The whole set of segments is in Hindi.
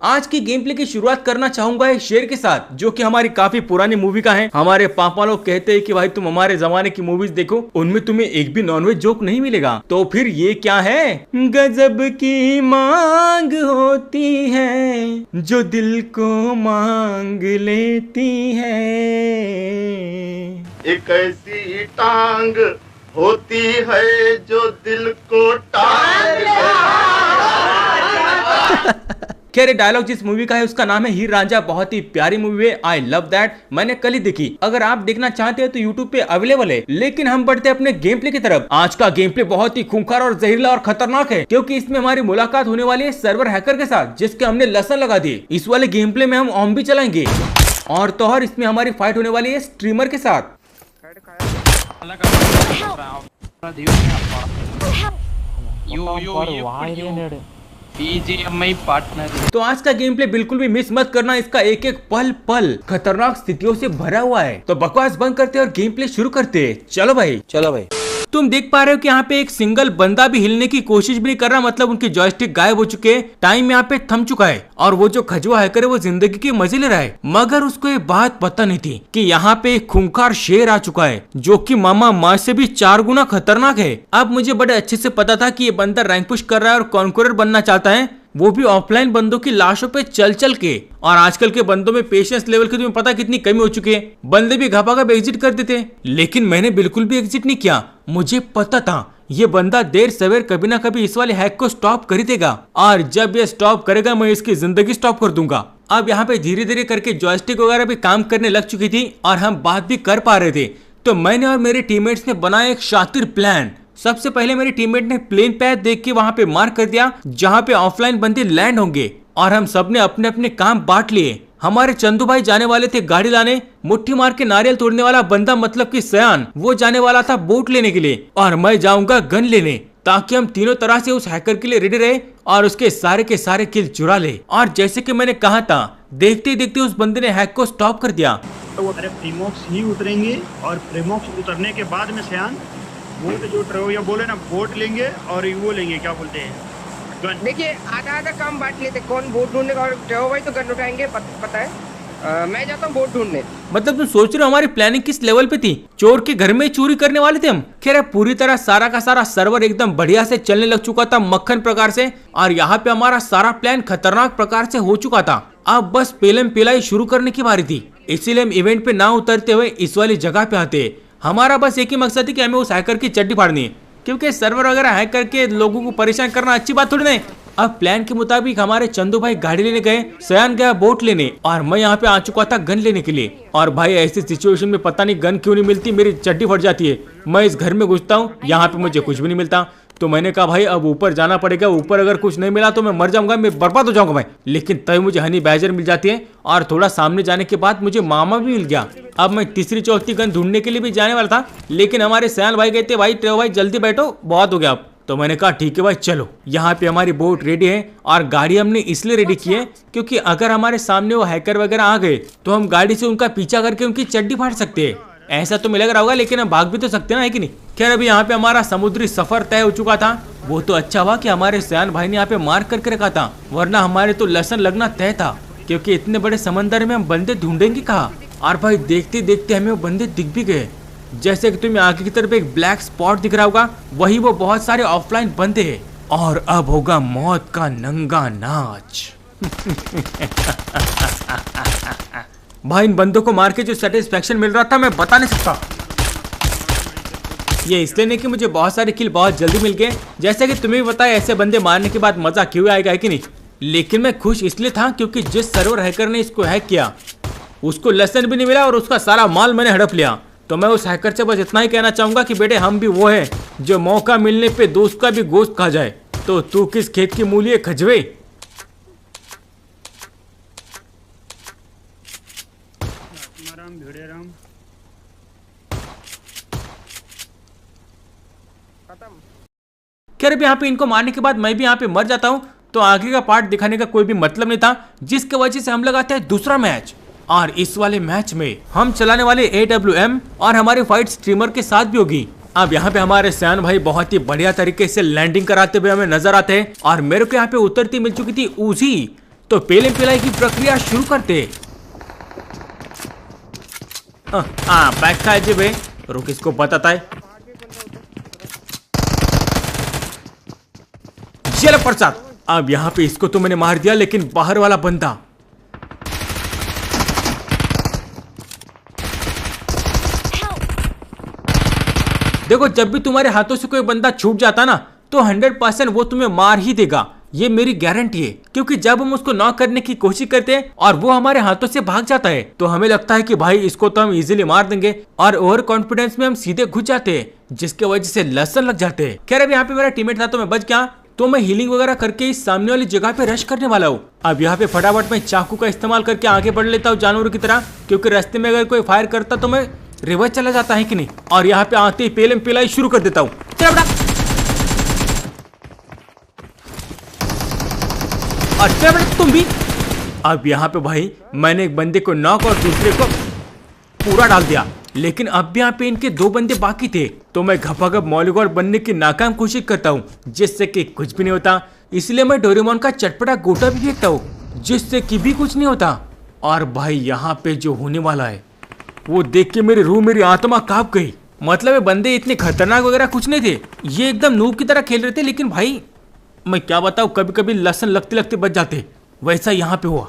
आज की गेम प्ले की शुरुआत करना चाहूंगा एक शेर के साथ, जो कि हमारी काफी पुरानी मूवी का है। हमारे पापा लोग कहते हैं कि भाई तुम हमारे जमाने की मूवीज देखो, उनमें तुम्हें एक भी नॉनवेज जोक नहीं मिलेगा। तो फिर ये क्या है? गजब की मांग होती है जो दिल को मांग लेती है। एक ऐसी टांग होती है जो दिल को टांग खैर डायलॉग जिस मूवी का है उसका नाम है हीर रांझा। बहुत ही प्यारी मूवी है, आई लव दैट। मैंने कल ही देखी। अगर आप देखना चाहते हैं तो यूट्यूब पे अवेलेबल है। लेकिन हम बढ़ते अपने गेम प्ले की तरफ। आज का गेम प्ले बहुत ही खूंखार और जहरीला और खतरनाक है, क्योंकि इसमें हमारी मुलाकात होने वाली है सर्वर हैकर के साथ, जिसके हमने लसन लगा दिए। इस वाले गेम प्ले में हम ओम भी चलाएंगे, और तो और इसमें हमारी फाइट होने वाली है स्ट्रीमर के साथ। तो आज का गेम प्ले बिल्कुल भी मिस मत करना। इसका एक एक पल पल खतरनाक स्थितियों से भरा हुआ है। तो बकवास बंद करते और गेम प्ले शुरू करते। चलो भाई चलो भाई। तुम देख पा रहे हो कि यहाँ पे एक सिंगल बंदा भी हिलने की कोशिश भी नहीं कर रहा, मतलब उनके जॉयस्टिक गायब हो चुके हैं। टाइम यहाँ पे थम चुका है, और वो जो खजुआ हैकर है वो जिंदगी के मजे ले रहा है। मगर उसको ये बात पता नहीं थी कि यहाँ पे एक खूंखार शेर आ चुका है, जो कि मामा माँ से भी 4 गुना खतरनाक है। अब मुझे बड़े अच्छे से पता था कि ये बंदा रैंक पुश कर रहा है और कॉन्करर बनना चाहता है, वो भी ऑफलाइन बंदों की लाशों पे चल चल के। और आजकल के बंदों में पेशेंस लेवल की तुम्हें पता कितनी कमी हो चुकी है। बंदे भी घपाघप एग्जिट कर देते, लेकिन मैंने बिल्कुल भी एग्जिट नहीं किया। मुझे पता था ये बंदा देर सवेर कभी ना कभी इस वाले हैक को स्टॉप कर देगा, और जब ये स्टॉप करेगा मैं इसकी जिंदगी स्टॉप कर दूंगा। अब यहाँ पे धीरे धीरे करके जॉयस्टिक वगैरह भी काम करने लग चुकी थी, और हम बात भी कर पा रहे थे। तो मैंने और मेरे टीममेट्स ने बनाया एक शातिर प्लान। सबसे पहले मेरे टीममेट ने प्लेन पैथ देख के वहां पे मार्क कर दिया जहां पे ऑफलाइन बंदे लैंड होंगे, और हम सब ने अपने अपने काम बांट लिए। हमारे चंदू भाई जाने वाले थे गाड़ी लाने, मुट्ठी मार के नारियल तोड़ने वाला बंदा मतलब कि सयान वो जाने वाला था बोट लेने के लिए, और मैं जाऊंगा गन लेने, ताकि हम तीनों तरह से उस हैकर के लिए रेडी रहे और उसके सारे के सारे किल चुरा ले। और जैसे कि मैंने कहा था, देखते देखते उस बंदे ने हैक को स्टॉप कर दिया। तो अरे प्रीमॉक्स ही उतरेंगे, और प्रीमॉक्स उतरने के बाद में सयान बोट जो ट्रो या बोले ना बोट लेंगे, और वो लेंगे क्या बोलते हैं गन। देखिए आधा आधा काम बांट लेते, कौन बोट ढूंढने का, और ट्रो भाई तो गन उठाएंगे पता है। मैं जाता हूँ बोट ढूंढने। मतलब तुम सोच रहे हो हमारी प्लानिंग किस लेवल पे थी? चोर के घर में चोरी करने वाले थे हम। खैर पूरी तरह सारा का सारा सर्वर एकदम बढ़िया से चलने लग चुका था, मक्खन प्रकार से, और यहाँ पे हमारा सारा प्लान खतरनाक प्रकार से हो चुका था। अब बस पेलम पेलाई शुरू करने की बारी थी। इसीलिए हम इवेंट पे ना उतरते हुए इस वाली जगह पे आते। हमारा बस एक ही मकसद है कि हमें उस हैकर की चड्डी फाड़नी है, क्योंकि सर्वर वगैरह हैक करके लोगों को परेशान करना अच्छी बात थोड़ी नहीं। अब प्लान के मुताबिक हमारे चंदू भाई गाड़ी लेने गए, सयान गया बोट लेने, और मैं यहाँ पे आ चुका था गन लेने के लिए। और भाई ऐसी सिचुएशन में पता नहीं गन क्यों नहीं मिलती, मेरी चड्डी फट जाती है। मैं इस घर में घुसता हूँ, यहाँ पे मुझे कुछ भी नहीं मिलता। तो मैंने कहा भाई अब ऊपर जाना पड़ेगा, ऊपर अगर कुछ नहीं मिला तो मैं मर जाऊंगा, मैं बर्बाद हो जाऊंगा भाई। लेकिन तभी मुझे हनी बैजर मिल जाती है, और थोड़ा सामने जाने के बाद मुझे मामा भी मिल गया। अब मैं तीसरी चौथी गन ढूंढने के लिए भी जाने वाला था, लेकिन हमारे सयान भाई कहते भाई ट्रेव भाई जल्दी बैठो, बहुत हो गया अब। तो मैंने कहा ठीक है भाई चलो। यहाँ पे हमारी बोट रेडी है, और गाड़ी हमने इसलिए रेडी की है क्योंकि अगर हमारे सामने वो हैकर वगैरह आ गए तो हम गाड़ी से उनका पीछा करके उनकी चड्डी फाड़ सकते हैं। ऐसा तो मिल रहा होगा, लेकिन हम भाग भी तो सकते हैं ना, है कि नहीं। खैर अभी यहाँ पे हमारा समुद्री सफर तय हो चुका था। वो तो अच्छा हुआ कि हमारे सयान भाई ने यहाँ पे मार्क करके रखा था, वरना हमारे तो लसन लगना तय था, क्योंकि इतने बड़े समंदर में हम बंदे ढूंढेंगे कहाँ। और भाई देखते देखते हमें वो बंदे दिख भी गए। जैसे कि तुम्हें आगे की तरफ एक ब्लैक स्पॉट दिख रहा होगा, वही वो बहुत सारे ऑफलाइन बंदे हैं। और अब होगा मौत का नंगा नाच। भाई इन बंदों को मार के जो सेटिस्फेक्शन मिल रहा था मैं बता नहीं सकता। ये इसलिए नहीं कि मुझे बहुत सारे किल बहुत जल्दी मिल गए, जैसे कि तुम्हें भी पता है ऐसे बंदे मारने के बाद मजा क्यों आएगा, है कि नहीं। लेकिन मैं खुश इसलिए था क्योंकि जिस सर्वर हैकर ने इसको हैक किया उसको लेसन भी नहीं मिला, और उसका सारा माल मैंने हड़प लिया। तो मैं उस हैकर से बस इतना ही कहना चाहूंगा कि बेटे हम भी वो है जो मौका मिलने पे दोस्त का भी गोश्त खा जाए। तो तू किस खेत की मूली है खजवे। खैर अब यहाँ पे इनको मारने के बाद मैं भी यहाँ पे मर जाता हूँ, तो आगे का पार्ट दिखाने का कोई भी मतलब नहीं था, जिसकी वजह से हम लगाते हैं दूसरा मैच। और इस वाले मैच में हम चलाने वाले AWM, और हमारी फाइट स्ट्रीमर के साथ भी होगी। अब यहाँ पे हमारे सयान भाई बहुत ही बढ़िया तरीके से लैंडिंग कराते हुए हमें नजर आते हैं, और मेरे को यहाँ पे उतरती मिल चुकी थी उजी, तो पेले पिलाई की प्रक्रिया शुरू करते। बैक खा जी भाई, रुक इसको बताता है। चलो प्रसाद, अब यहाँ पे इसको तो मैंने मार दिया, लेकिन बाहर वाला बंदा देखो, जब भी तुम्हारे हाथों से कोई बंदा छूट जाता ना तो 100% वो तुम्हें मार ही देगा, ये मेरी गारंटी है। क्योंकि जब हम उसको नॉक करने की कोशिश करते हैं और वो हमारे हाथों से भाग जाता है तो हमें लगता है कि भाई इसको तो हम इजीली मार देंगे, और ओवर कॉन्फिडेंस में हम सीधे घुस जाते हैं, जिसके वजह से लसन लग जाते हैं। खैर अब यहाँ पे मेरा टीममेट था तो मैं बच गया, तो मैं हीलिंग वगैरह करके इस सामने वाली जगह पे रश करने वाला हूँ। अब यहाँ पे फटाफट मैं चाकू का इस्तेमाल करके आगे बढ़ लेता हूँ जानवरों की तरह, क्योंकि रास्ते में अगर कोई फायर करता तो मैं रिवर्स चला जाता है कि नहीं। और यहाँ पे आते ही पेलम पिलाई शुरू कर देता हूँ। चल बेटा, अच्छा बेटा तुम भी। अब यहाँ पे भाई मैंने एक बंदे को नॉक और दूसरे को पूरा डाल दिया, लेकिन अब भी यहाँ पे इनके 2 बंदे बाकी थे, तो मैं घपाघप मॉलीगॉल बनने की नाकाम कोशिश करता हूँ, जिससे कि कुछ भी नहीं होता। इसलिए मैं डोरेमोन का चटपटा गोटा भी फेंकता हूँ, जिससे कि भी कुछ नहीं होता। और भाई यहाँ पे जो होने वाला है वो देख के मेरी आत्मा कांप गई। मतलब ये बंदे इतने खतरनाक वगैरह कुछ नहीं थे, ये एकदम नूब की तरह खेल रहे थे, लेकिन भाई मैं क्या बताऊं, कभी कभी लसन लगते लगते बच जाते। वैसा यहाँ पे हुआ।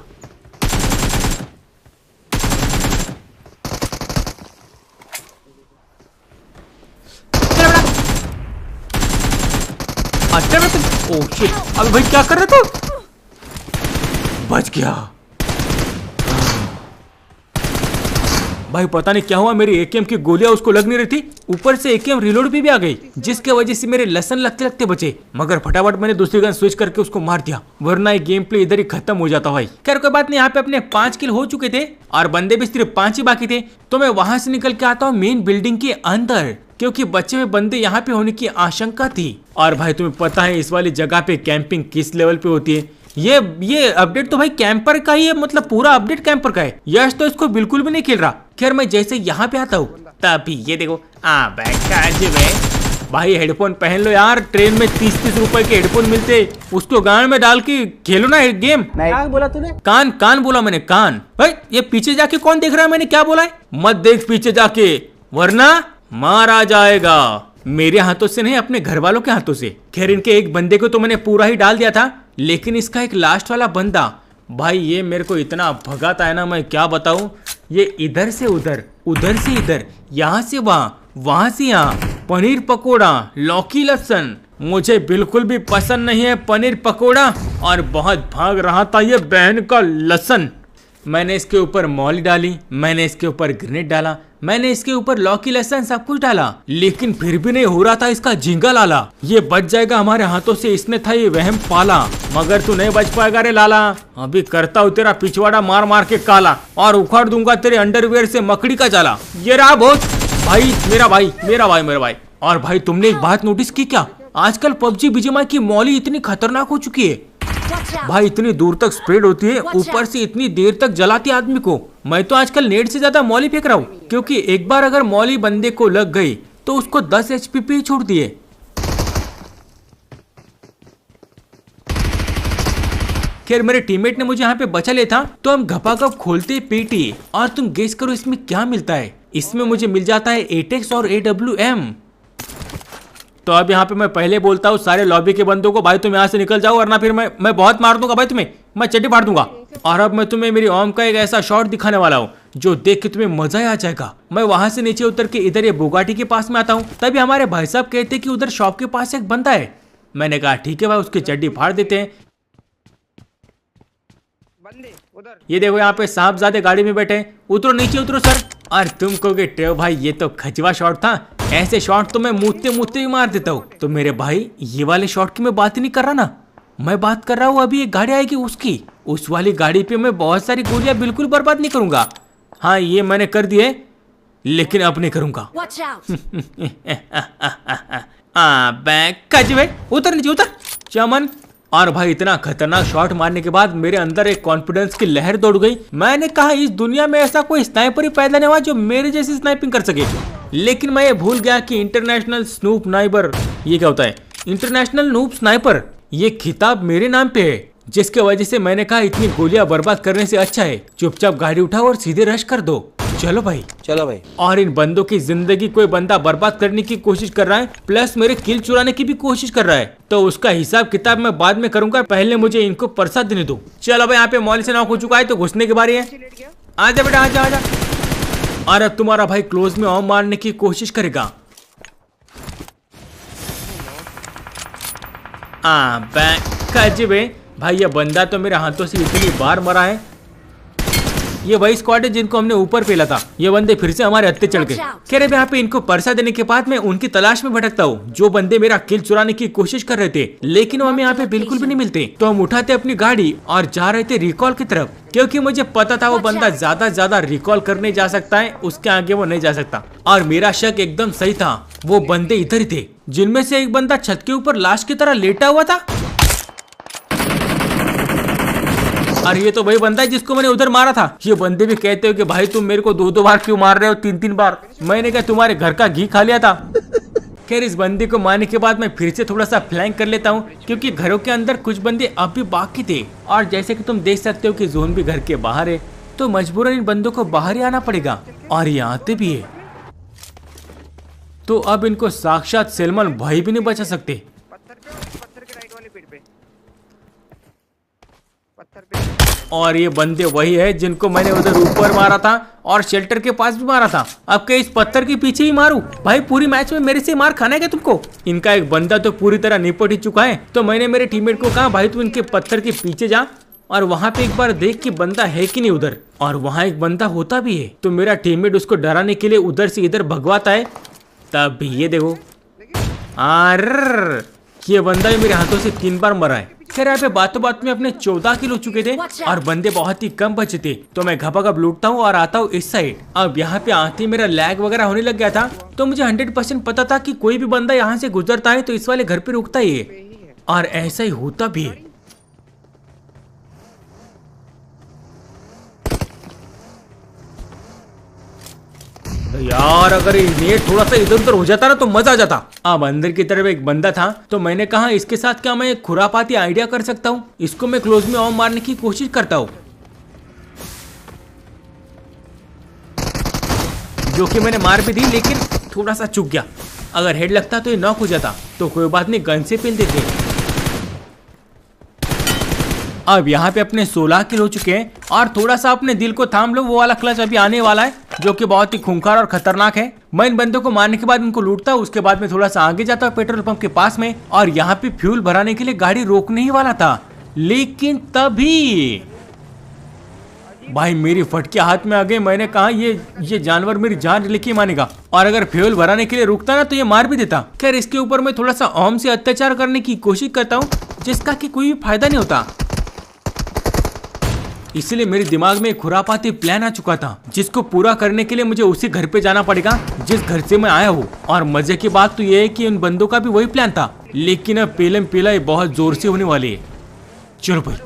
अच्छा मैं तुम, ओह शिट, अबे भाई क्या कर रहे थे? बच गया भाई। पता नहीं क्या हुआ, मेरी एकेएम की गोलियां उसको लग नहीं रही थी, ऊपर से एकेएम रिलोड भी आ गई, जिसके वजह से मेरे लसन लगते लगते बचे। मगर फटाफट मैंने दूसरी गन स्विच करके उसको मार दिया, वरना ये गेम प्ले इधर ही खत्म हो जाता भाई। खैर कोई बात नहीं, यहाँ पे अपने 5 किल हो चुके थे और बंदे भी सिर्फ 5 ही बाकी थे। तो मैं वहां से निकल के आता हूँ मेन बिल्डिंग के अंदर, क्योंकि बच्चे में बंदे यहाँ पे होने की आशंका थी। और भाई तुम्हें पता है इस वाली जगह पे कैंपिंग किस लेवल पे होती है। ये अपडेट तो भाई कैंपर का ही है, मतलब पूरा अपडेट कैंपर का है। यश तो इसको बिल्कुल भी नहीं खेल रहा। खैर मैं जैसे यहाँ पे आता हूँ तभी ये देखो भाई हेडफोन पहन लो यार, ट्रेन में 30-30 रुपए के हेडफोन मिलते, उसको गान में डाल के खेलो ना गेम। क्या बोला तूने? कान बोला मैंने, कान। भाई ये पीछे जाके कौन देख रहा है, मैंने क्या बोला है? मत देख पीछे जाके, वरना मार आ जाएगा। मेरे हाथों से नहीं, अपने घर वालों के हाथों से। खैर इनके एक बंदे को तो मैंने पूरा ही डाल दिया था, लेकिन इसका एक लास्ट वाला बंदा भाई ये मेरे को इतना भगाता है ना, मैं क्या बताऊं। ये इधर से उधर, उधर से इधर, यहाँ से वहाँ से यहाँ। पनीर पकोड़ा, लौकी लहसुन, मुझे बिल्कुल भी पसंद नहीं है पनीर पकोड़ा, और बहुत भाग रहा था ये बहन का लहसुन। मैंने इसके ऊपर मौली डाली, मैंने इसके ऊपर ग्रेनेड डाला, मैंने इसके ऊपर लौकी लहसुन सब कुछ डाला, लेकिन फिर भी नहीं हो रहा था इसका झींगा लाला। ये बच जाएगा हमारे हाथों से, इसने था ये वहम पाला, मगर तू नहीं बच पाएगा रे लाला। अभी करता हूँ तेरा पिछवाड़ा मार मार के काला, और उखाड़ दूंगा तेरे अंडरवियर से मकड़ी का जाला। ये रहा बहुत भाई, मेरा भाई। और भाई तुमने एक बात नोटिस की क्या, आजकल पबजी बीजीएमआई की मौली इतनी खतरनाक हो चुकी है भाई, इतनी दूर तक स्प्रेड होती है, ऊपर से इतनी देर तक जलाती है आदमी को। मैं तो आजकल नेट से ज्यादा मौली फेंक रहा हूँ, क्योंकि एक बार अगर मौली बंदे को लग गई तो उसको 10 HP पे ही छोड़ दिए। खैर मेरे टीममेट ने मुझे यहाँ पे बचा लिया था, तो हम घपाघप खोलते पेटी, और तुम गेस करो इसमें क्या मिलता है। इसमें मुझे मिल जाता है एटेक्स और AWM। तो अब यहाँ पे मैं पहले बोलता हूँ सारे लॉबी के बंदों को, भाई तुम यहाँ से निकल जाओ, वरना फिर मैं बहुत मार दूंगा भाई तुम्हें, मैं चड्डी फाड़ दूंगा। और अब मैं तुम्हें मेरी ओम का एक ऐसा शॉट दिखाने वाला हूँ जो देख के तुम्हें मजा ही आ जाएगा। मैं वहां से नीचे उतर के इधर ये बुगाटी के पास में आता हूँ, तभी हमारे भाई साहब कहते कि उधर शॉप के पास एक बंदा है। मैंने कहा ठीक है भाई, उसकी चड्डी फाड़ देते हैं। ये देखो यहाँ पे साहबजादे गाड़ी में बैठे, उतरो नीचे उतरो सर। और तुम कहोगे टेव भाई ये तो खचवा शॉट था, ऐसे शॉट तो मैं मुझते ही मार देता हूँ। तो मेरे भाई ये वाले शॉट की मैं बात ही नहीं कर रहा ना, मैं बात कर रहा हूँ अभी एक गाड़ी आएगी उसकी, उस वाली गाड़ी पे मैं बहुत सारी गोलियां बिल्कुल बर्बाद नहीं करूंगा। हाँ ये मैंने कर दिए, लेकिन अब नहीं करूंगा। भाई उतर नीचे उतर चमन। और भाई इतना खतरनाक शॉट मारने के बाद मेरे अंदर एक कॉन्फिडेंस की लहर दौड़ गई। मैंने कहा इस दुनिया में ऐसा कोई स्नाइपर ही पैदा नहीं हुआ जो मेरे जैसी स्नाइपिंग कर सके। लेकिन मैं ये भूल गया कि इंटरनेशनल स्नूप स्नाइपर, ये क्या होता है, इंटरनेशनल नूब स्नाइपर, ये खिताब मेरे नाम पे है, जिसके वजह से मैंने कहा इतनी गोलियां बर्बाद करने से अच्छा है चुपचाप गाड़ी उठाओ और सीधे रश कर दो। चलो भाई। और इन बंदों की जिंदगी कोई बंदा बर्बाद करने की कोशिश कर रहा है, प्लस मेरे किल चुराने की भी कोशिश कर रहा है, तो उसका हिसाब किताब मैं बाद में करूंगा, पहले मुझे इनको प्रसाद देने दो। चलो भाई, यहाँ पे मॉल से नॉक हो चुका है तो घुसने की बारी है। आजा बेटा, आजा आजा। और अब तुम्हारा भाई क्लोज में ऑम मारने की कोशिश करेगा। भाई ये बंदा तो मेरे हाथों से इतनी बार मरा है। ये वही स्क्वाड है जिनको हमने ऊपर पेला था। ये बंदे फिर से हमारे हत्थे चढ़ गए। कह रहे यहाँ पे इनको परसा देने के बाद मैं उनकी तलाश में भटकता हूँ जो बंदे मेरा किल चुराने की कोशिश कर रहे थे, लेकिन वो हमें यहाँ पे बिल्कुल भी नहीं मिलते। तो हम उठाते अपनी गाड़ी और जा रहे थे रिकॉल की तरफ, क्योंकि मुझे पता था वो बंदा ज्यादा रिकॉल करने जा सकता है, उसके आगे वो नहीं जा सकता। और मेरा शक एकदम सही था, वो बंदे इधर ही थे, जिनमें से एक बंदा छत के ऊपर लाश की तरह लेटा हुआ था। और ये तो वही बंदा है जिसको मैंने उधर मारा था। ये बंदे भी कहते हो कि भाई तुम मेरे को 2-2 बार क्यों मार रहे हो, 3-3 बार। मैंने कहा तुम्हारे घर का घी खा लिया था। खैर इस बंदे को मारने के बाद मैं फिर से थोड़ा सा फ्लैंक कर लेता हूँ, क्योंकि घरों के अंदर कुछ बंदे अब भी बाकी थे। और जैसे कि तुम देख सकते हो कि जोन भी घर के बाहर है, तो मजबूरन इन बंदों को बाहर ही आना पड़ेगा। और ये आते भी है, तो अब इनको साक्षात सलमान भाई भी नहीं बचा सकते। और ये बंदे वही है जिनको मैंने उधर ऊपर मारा था और शेल्टर के पास भी मारा था। अब क्या इस पत्थर के पीछे ही मारूं? भाई पूरी मैच में मेरे से मार खाना है क्या तुमको? इनका एक बंदा तो पूरी तरह निपट ही चुका है, तो मैंने मेरे टीममेट को कहा भाई तू इनके पत्थर के पीछे जा और वहां पे एक बार देख कि बंदा है कि नहीं उधर। और वहां एक बंदा होता भी है, तो मेरा टीममेट उसको डराने के लिए उधर से इधर भगवाता है। तब ये देखो, ये बंदा भी मेरे हाथों से 3 बार मरा है। खैर यहाँ पे बातों बात में अपने 14 किल हो चुके थे और बंदे बहुत ही कम बचे थे, तो मैं घपाघप लूटता हूँ और आता हूँ इस साइड। अब यहाँ पे आते ही मेरा लैग वगैरह होने लग गया था, तो मुझे 100% पता था कि कोई भी बंदा यहाँ से गुजरता है तो इस वाले घर पे रुकता ही है, और ऐसा ही होता भी है। यार अगर ये थोड़ा सा इधर उधर हो जाता ना तो मजा आ जाता। अब अंदर की तरफ एक बंदा था, तो मैंने कहा इसके साथ क्या मैं एक खुरापाती आइडिया कर सकता हूँ। इसको मैं क्लोज में ऑम मारने की कोशिश करता हूँ, जो कि मैंने मार भी दी, लेकिन थोड़ा सा चूक गया। अगर हेड लगता तो ये नॉक हो जाता, तो कोई बात नहीं, गन से पेल देते। अब यहाँ पे अपने 16 किल हो चुके हैं, और थोड़ा सा अपने दिल को थाम लो, वो वाला क्लच अभी आने वाला है जो कि बहुत ही खूंखार और खतरनाक है। मैं इन बंदों को मारने के बाद इनको लूटता हूँ, उसके बाद में थोड़ा सा आगे जाता हूँ पेट्रोल पंप के पास में, और यहाँ पे फ्यूल भराने के लिए गाड़ी रोकने ही वाला था, लेकिन तभी भाई मेरी फटके हाथ में आ गए। मैंने कहा ये जानवर मेरी जान लेके मानेगा, और अगर फ्यूल भराने के लिए रुकता ना तो ये मार भी देता। खैर इसके ऊपर मैं थोड़ा सा ओम से अत्याचार करने की कोशिश करता हूँ, जिसका कि कोई भी फायदा नहीं होता। इसलिए मेरे दिमाग में एक खुरापाती प्लान आ चुका था, जिसको पूरा करने के लिए मुझे उसी घर पे जाना पड़ेगा जिस घर से मैं आया हूँ। और मजे की बात तो ये है कि उन बंदों का भी वही प्लान था, लेकिन अब पेलम पेला ये बहुत जोर से होने वाली है। चलो भाई,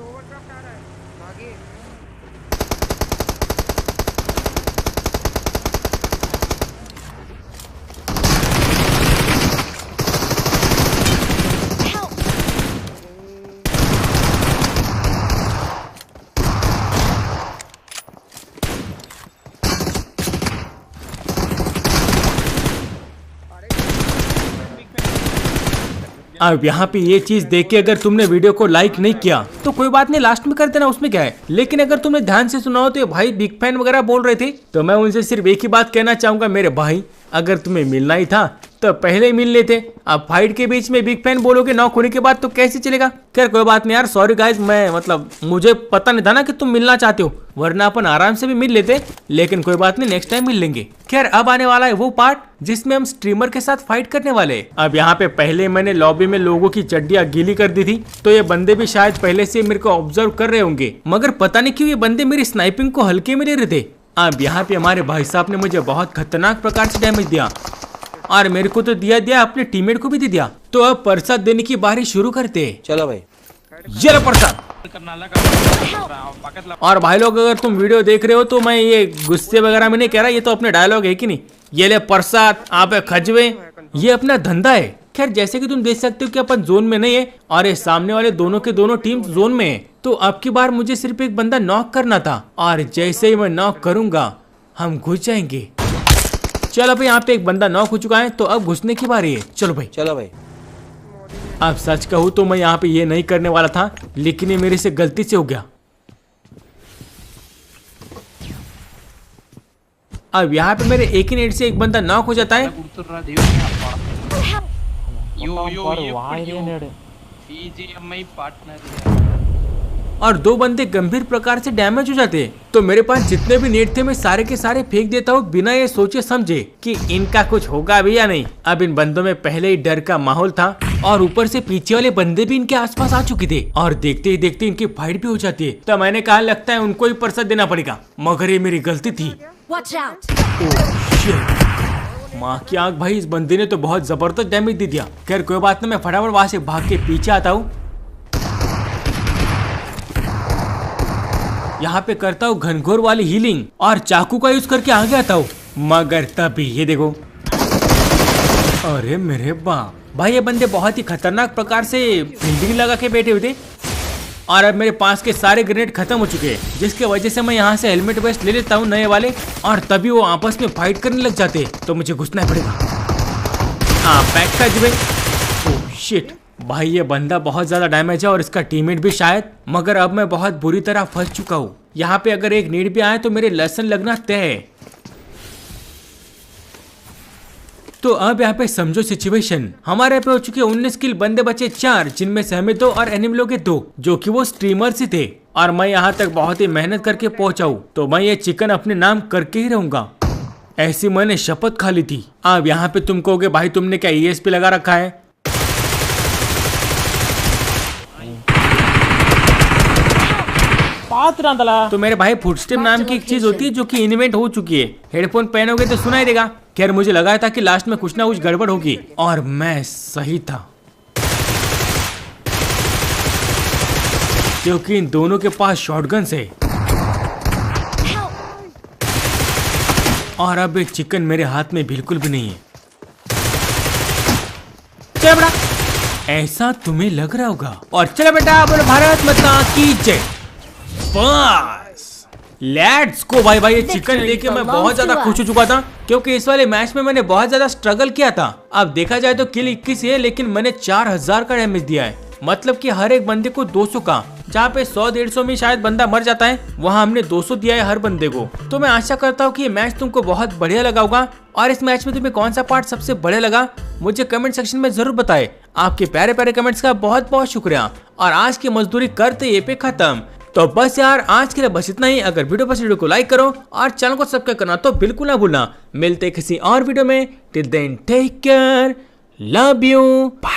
अब यहाँ पे ये चीज देख के अगर तुमने वीडियो को लाइक नहीं किया तो कोई बात नहीं, लास्ट में कर देना, उसमें क्या है। लेकिन अगर तुमने ध्यान से सुना हो तो ये भाई बिग फैन वगैरह बोल रहे थे, तो मैं उनसे सिर्फ एक ही बात कहना चाहूंगा, मेरे भाई अगर तुम्हें मिलना ही था तो पहले ही मिल लेते। अब फाइट के बीच में बिग फैन बोलोगे नॉक होने के बाद तो कैसे चलेगा। खैर कोई बात नहीं यार, सॉरी गाइस, मैं मुझे पता नहीं था ना कि तुम मिलना चाहते हो, वरना अपन आराम से भी मिल लेते, लेकिन कोई बात नहीं, नेक्स्ट टाइम मिल लेंगे। खैर अब आने वाला है वो पार्ट जिसमें हम स्ट्रीमर के साथ फाइट करने वाले हैं। अब यहाँ पे पहले मैंने लॉबी में लोगों की चड्डियां गीली कर दी थी, तो ये बंदे भी शायद पहले से मेरे को ऑब्जर्व कर रहे होंगे, मगर पता नहीं क्यों ये बंदे मेरी स्नाइपिंग को हल्के में ले रहे थे। अब यहाँ पे हमारे भाई साहब ने मुझे बहुत खतरनाक प्रकार से डैमेज दिया, और मेरे को तो दिया अपने टीममेट को भी दे दिया। तो अब प्रसाद देने की बारी शुरू करते हैं। चलो भाई, ये लो प्रसाद। और भाई लोग अगर तुम वीडियो देख रहे हो तो मैं ये गुस्से वगैरह में नहीं कह रहा, ये तो अपने डायलॉग है कि नहीं। ये ले प्रसाद, आप खजवे, ये अपना धंधा है। खैर जैसे कि तुम देख सकते हो कि अपन जोन में नहीं है और ये सामने वाले दोनों के दोनों टीम जोन में है। तो अब की बार मुझे सिर्फ एक बंदा नॉक करना था और जैसे ही मैं नॉक करूंगा हम घुस जाएंगे। चलो भाई, यहाँ पे एक बंदा नॉक हो चुका है तो अब घुसने की बारी है। चलो भाई। अब सच कहूँ तो मैं यहाँ पे ये नहीं करने वाला था, लेकिन ये मेरे से गलती से हो गया। अब यहाँ पे मेरे एक ही नेट से एक बंदा नॉक हो जाता है। और दो बंदे गंभीर प्रकार से डैमेज हो जाते हैं। तो मेरे पास जितने भी नेट थे मैं सारे के सारे फेंक देता हूँ बिना ये सोचे समझे कि इनका कुछ होगा भी या नहीं। अब इन बंदों में पहले ही डर का माहौल था और ऊपर से पीछे वाले बंदे भी इनके आसपास आ चुके थे और देखते ही देखते इनकी फाइट भी हो जाती है। तो मैंने कहा लगता है उनको ही परसत देना पड़ेगा, मगर ये मेरी गलती थी। माँ की आंख भाई, इस बंदे ने तो बहुत जबरदस्त डैमेज दे दिया। खैर कोई बात नहीं, मैं फटाफट वहां से भाग के पीछे आता हूँ। यहाँ पे करता हूँ घनघोर वाली हीलिंग और चाकू का यूज करके आगे आता हूँ, मगर तभी ये देखो, अरे मेरे बाप भाई, ये बंदे बहुत ही खतरनाक प्रकार से बिल्डिंग लगा के बैठे हुए थे और अब मेरे पास के सारे ग्रेनेड खत्म हो चुके हैं, जिसके वजह से मैं यहाँ से हेलमेट वेस्ट ले लेता हूँ नए वाले और तभी वो आपस में फाइट करने लग जाते, तो मुझे घुसना पड़ेगा। हाँ बैक का जी। ओह शिट भाई, ये बंदा बहुत ज्यादा डैमेज है और इसका टीममेट भी शायद, मगर अब मैं बहुत बुरी तरह फंस चुका हूँ। यहाँ पे अगर एक नीड भी आए तो मेरे लेसन लगना तय है। तो अब यहाँ पे समझो सिचुएशन, हमारे पे हो चुके 19 किल, बंदे बचे 4, जिनमें से हमें 2 और एनिमलों के 2, जो कि वो स्ट्रीमर्स ही थे। और मैं यहाँ तक बहुत ही मेहनत करके पहुंचा हूँ, तो मैं ये चिकन अपने नाम करके ही रहूंगा, ऐसी मैंने शपथ खा ली थी। अब यहाँ पे तुम कहोगे भाई तुमने क्या ESP लगा रखा है? तो मेरे भाई फुटस्टेप नाम की एक चीज होती है जो कि इन्वेंट हो चुकी है। हेडफोन पहनोगे तो सुनाई देगा। खैर मुझे लगा था कि लास्ट में कुछ ना कुछ गड़बड़ होगी और मैं सही था, क्योंकि इन दोनों के पास शॉटगन है और अब एक चिकन मेरे हाथ में बिल्कुल भी नहीं है। चल बेटा, ऐसा तुम्हें लग रहा होगा। और चलो बेटा, बोलो भारत माता की जय। बस लेट्स गो भाई। भाई ये चिकन लेके मैं बहुत ज्यादा खुश हो चुका था, क्योंकि इस वाले मैच में मैंने बहुत ज्यादा स्ट्रगल किया था। अब देखा जाए तो किल 21 है, लेकिन मैंने 4000 का डैमेज दिया है, मतलब कि हर एक बंदे को 200 का। जहाँ पे 100-150 में शायद बंदा मर जाता है, वहाँ हमने 200 दिया है हर बंदे को। तो मैं आशा करता हूँ कि ये मैच तुमको बहुत बढ़िया लगा होगा। और इस मैच में तुम्हें कौन सा पार्ट सबसे बढ़िया लगा मुझे कमेंट सेक्शन में जरूर बताएं। आपके प्यारे प्यारे कमेंट्स का बहुत बहुत शुक्रिया। और आज की मजदूरी करते ये पे खत्म। तो बस यार आज के लिए बस इतना ही। अगर वीडियो पसंद वीडियो को लाइक करो और चैनल को सब्सक्राइब करना तो बिल्कुल ना भूलना। मिलते किसी और वीडियो में, till then take care, love you, bye.